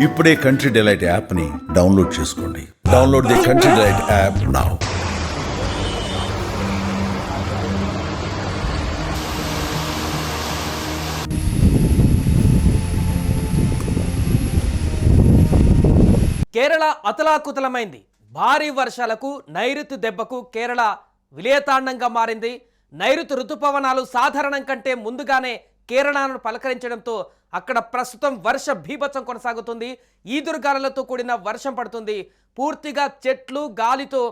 ఇప్పుడే Country Delight యాప్ని download చేసుకోండి. Download the Country Delight app now. Kerala అతలాకుతలమైంది. భారీ వర్షాలకు నైరుతి దెబ్బకు కేరళ విలయతాండంగా మారింది. నైరుతి ఋతుపవనాలు సాధారణం కంటే ముందుగానే కేరళను పలకరించడంతో అక్కడ ప్రస్తుతం వర్ష బీభత్సం కొనసాగుతుంది. ఈదురుగాలులతో కూడిన వర్షం పడుతుంది. పూర్తిగా చెట్లు గాలితో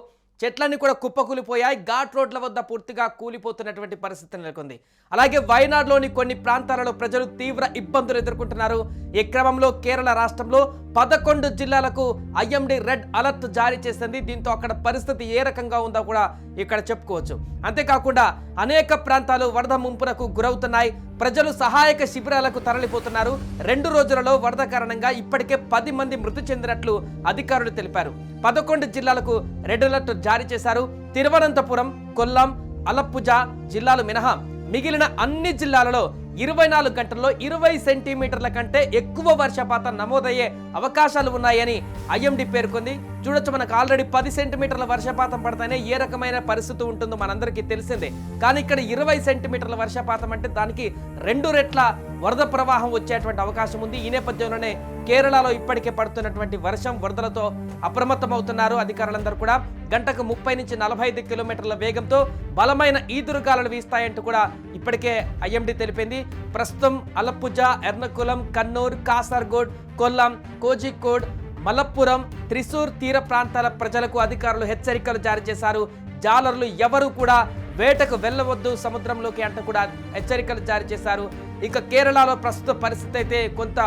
చెట్లన్నీ కూడా కుప్పకూలిపోయాయి. ఘాట్ రోడ్ల వద్ద పూర్తిగా కూలిపోతున్నటువంటి పరిస్థితి నెలకొంది. అలాగే వయనాడులోని కొన్ని ప్రాంతాలలో ప్రజలు తీవ్ర ఇబ్బందులు ఎదుర్కొంటున్నారు. ఈ క్రమంలో కేరళ రాష్ట్రంలో 11 జిల్లాలకు ఐఎండీ రెడ్ అలర్ట్ జారీ చేసింది. దీంతో అక్కడ పరిస్థితి ఏ రకంగా ఉందో కూడా ఇక్కడ చెప్పుకోవచ్చు. అంతేకాకుండా అనేక ప్రాంతాలు వరద ముంపునకు గురవుతున్నాయి. ప్రజలు సహాయక శిబిరాలకు తరలిపోతున్నారు. 2 రోజులలో వరద కారణంగా ఇప్పటికే 10 మంది మృతి చెందినట్లు అధికారులు తెలిపారు. 11 జిల్లాలకు రెడ్ అలర్ట్ జారీ చేశారు. తిరువనంతపురం, కొల్లం, అలప్పుజ జిల్లాలు మినహా మిగిలిన అన్ని జిల్లాలలో 24 గంటల్లో 20 సెంటీమీటర్ల కంటే ఎక్కువ వర్షపాతం నమోదయ్యే అవకాశాలు ఉన్నాయని ఐఎండీ పేర్కొంది. చూడొచ్చు, మనకు ఆల్రెడీ 10 సెంటీమీటర్ల వర్షపాతం పడితేనే ఏ రకమైన పరిస్థితి ఉంటుందో మనందరికీ తెలిసిందే. కానీ ఇక్కడ 20 సెంటీమీటర్ల వర్షపాతం అంటే దానికి 2 రెట్ల వరద ప్రవాహం వచ్చేటువంటి అవకాశం ఉంది. ఈ నేపథ్యంలోనే కేరళలో ఇప్పటికే పడుతున్నటువంటి వర్షం వరదలతో అప్రమత్తమవుతున్నారు అధికారులందరూ కూడా. గంటకు 30 నుంచి 45 కిలోమీటర్ల వేగంతో బలమైన ఈదురుగాలులు వీస్తాయంటూ కూడా ఇప్పటికే ఐఎండీ తెలిపింది. ప్రస్తుతం అలప్పుజ, ఎర్నకులం, కన్నూర్, కాసర్గోడ్, కొల్లం, కోజికోడ్, మలప్పురం, త్రిశూర్ తీర ప్రాంతాల ప్రజలకు అధికారులు హెచ్చరికలు జారీ చేశారు. జాలర్లు ఎవరు కూడా వేటకు వెళ్ళవద్దు సముద్రంలోకి అంటూ కూడా హెచ్చరికలు జారీ చేశారు. ఇక కేరళలో ప్రస్తుత పరిస్థితి అయితే కొంత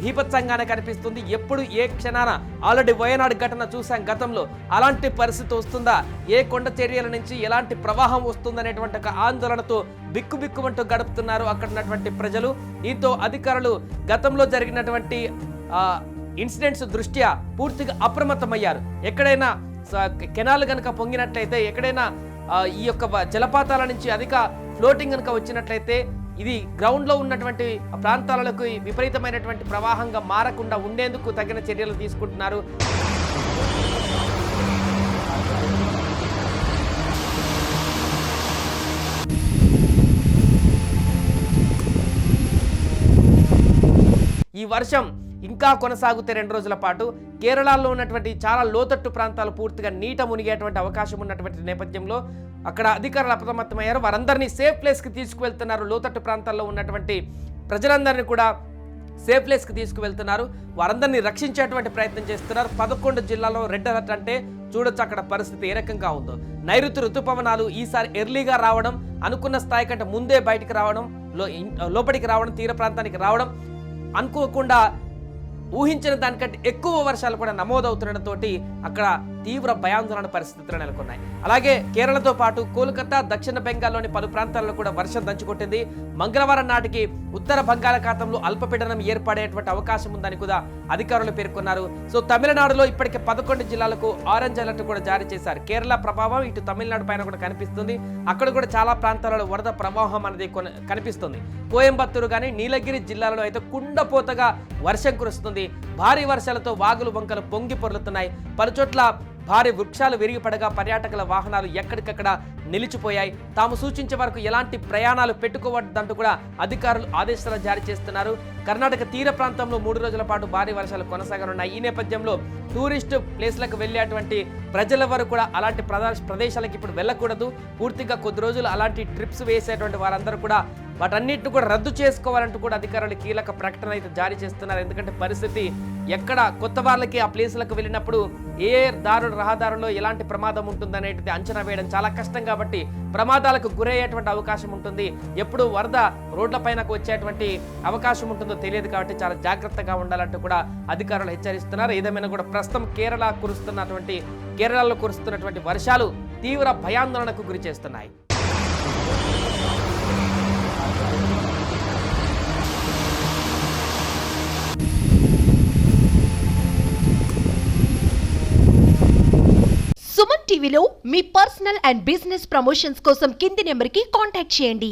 బీభత్సంగానే కనిపిస్తుంది. ఎప్పుడు ఏ క్షణాన ఆల్రెడీ వయనాడు ఘటన చూసాం గతంలో. అలాంటి పరిస్థితి వస్తుందా, ఏ కొండ చర్యల నుంచి ఎలాంటి ప్రవాహం వస్తుందనేటువంటి ఒక ఆందోళనతో బిక్కుబిక్కుమంటూ గడుపుతున్నారు అక్కడ ఉన్నటువంటి ప్రజలు. దీంతో అధికారులు గతంలో జరిగినటువంటి ఇన్సిడెంట్స్ దృష్ట్యా పూర్తిగా అప్రమత్తమయ్యారు. ఎక్కడైనా కెనాల్ కనుక పొంగినట్లయితే, ఎక్కడైనా ఈ యొక్క జలపాతాల నుంచి అధిక ఫ్లోటింగ్ కనుక వచ్చినట్లయితే ఇది గ్రౌండ్లో ఉన్నటువంటి ప్రాంతాలకు విపరీతమైనటువంటి ప్రవాహంగా మారకుండా ఉండేందుకు తగిన చర్యలు తీసుకుంటున్నారు. ఈ వర్షం ఇంకా కొనసాగితే 2 రోజుల పాటు కేరళలో ఉన్నటువంటి చాలా లోతట్టు ప్రాంతాలు పూర్తిగా నీట మునిగేటువంటి అవకాశం ఉన్నటువంటి నేపథ్యంలో అక్కడ అధికారులు అప్రమత్తమయ్యారు. వారందరినీ సేఫ్ ప్లేస్కి తీసుకువెళ్తున్నారు. లోతట్టు ప్రాంతాల్లో ఉన్నటువంటి ప్రజలందరినీ కూడా సేఫ్ ప్లేస్కి తీసుకువెళ్తున్నారు. వారందరినీ రక్షించేటువంటి ప్రయత్నం చేస్తున్నారు. 11 జిల్లాలో రెడ్ అలర్ట్ అంటే చూడొచ్చు అక్కడ పరిస్థితి ఏ రకంగా ఉందో. నైరుతి ఋతుపవనాలు ఈసారి ఎర్లీగా రావడం, అనుకున్న స్థాయి కంటే ముందే బయటికి రావడం, లోపలికి రావడం, తీర ప్రాంతానికి రావడం, అనుకోకుండా ఊహించిన దానికంటే ఎక్కువ వర్షాలు కూడా నమోదవుతుండటంతో అక్కడ తీవ్ర భయాందోళన పరిస్థితులు నెలకొన్నాయి. అలాగే కేరళతో పాటు కోల్కతా, దక్షిణ బెంగాల్లోని పలు ప్రాంతాల్లో కూడా వర్షం దంచుకొట్టింది. మంగళవారం నాటికి ఉత్తర బంగాళాఖాతంలో అల్పపీడనం ఏర్పడేటువంటి అవకాశం ఉందని కూడా అధికారులు పేర్కొన్నారు. సో తమిళనాడులో ఇప్పటికే 11 జిల్లాలకు ఆరెంజ్ అలర్ట్ కూడా జారీ చేశారు. కేరళ ప్రభావం ఇటు తమిళనాడు పైన కూడా కనిపిస్తుంది. అక్కడ కూడా చాలా ప్రాంతాలలో వరద ప్రవాహం అనేది కనిపిస్తుంది. కోయంబత్తూరు కానీ నీలగిరి జిల్లాలలో అయితే కుండపోతగా వర్షం కురుస్తుంది. భారీ వర్షాలతో వాగులు వంకలు పొంగి పొర్లుతున్నాయి. పలుచోట్ల భారీ వృక్షాలు విరిగిపడగా పర్యాటకుల వాహనాలు ఎక్కడికక్కడ నిలిచిపోయాయి. తాము సూచించే వరకు ఎలాంటి ప్రయాణాలు పెట్టుకోవద్దంటూ కూడా అధికారులు ఆదేశాలు జారీ చేస్తున్నారు. కర్ణాటక తీర ప్రాంతంలో 3 రోజుల పాటు భారీ వర్షాలు కొనసాగనున్నాయి. ఈ నేపథ్యంలో టూరిస్ట్ ప్లేస్లకు వెళ్ళేటువంటి ప్రజల వరకు కూడా అలాంటి ప్రదేశాలకు ఇప్పుడు వెళ్ళకూడదు. పూర్తిగా కొద్ది రోజులు అలాంటి ట్రిప్స్ వేసేటువంటి వారందరూ కూడా వాటన్నిటిని కూడా రద్దు చేసుకోవాలంటూ కూడా అధికారులు కీలక ప్రకటన అయితే జారీ చేస్తున్నారు. ఎందుకంటే పరిస్థితి ఎక్కడ కొత్త వాళ్ళకి ఆ ప్లేసులకు వెళ్ళినప్పుడు ఏ రహదారులో ఎలాంటి ప్రమాదం ఉంటుందనేది అంచనా వేయడం చాలా కష్టం కాబట్టి ప్రమాదాలకు గురయ్యేటువంటి అవకాశం ఉంటుంది. ఎప్పుడు వరద రోడ్ల పైనకు వచ్చేటువంటి అవకాశం ఉంటుందో తెలియదు కాబట్టి చాలా జాగ్రత్తగా ఉండాలంటూ కూడా అధికారులు హెచ్చరిస్తున్నారు. ఏదేమైనా కూడా ప్రస్తుతం కేరళలో కురుస్తున్నటువంటి వర్షాలు తీవ్ర భయాందోళనకు గురి చేస్తున్నాయి. సుమన్ టీవీలో మీ పర్సనల్ అండ్ బిజినెస్ ప్రమోషన్స్ కోసం కింది నెంబర్కి కాంటాక్ట్ చేయండి.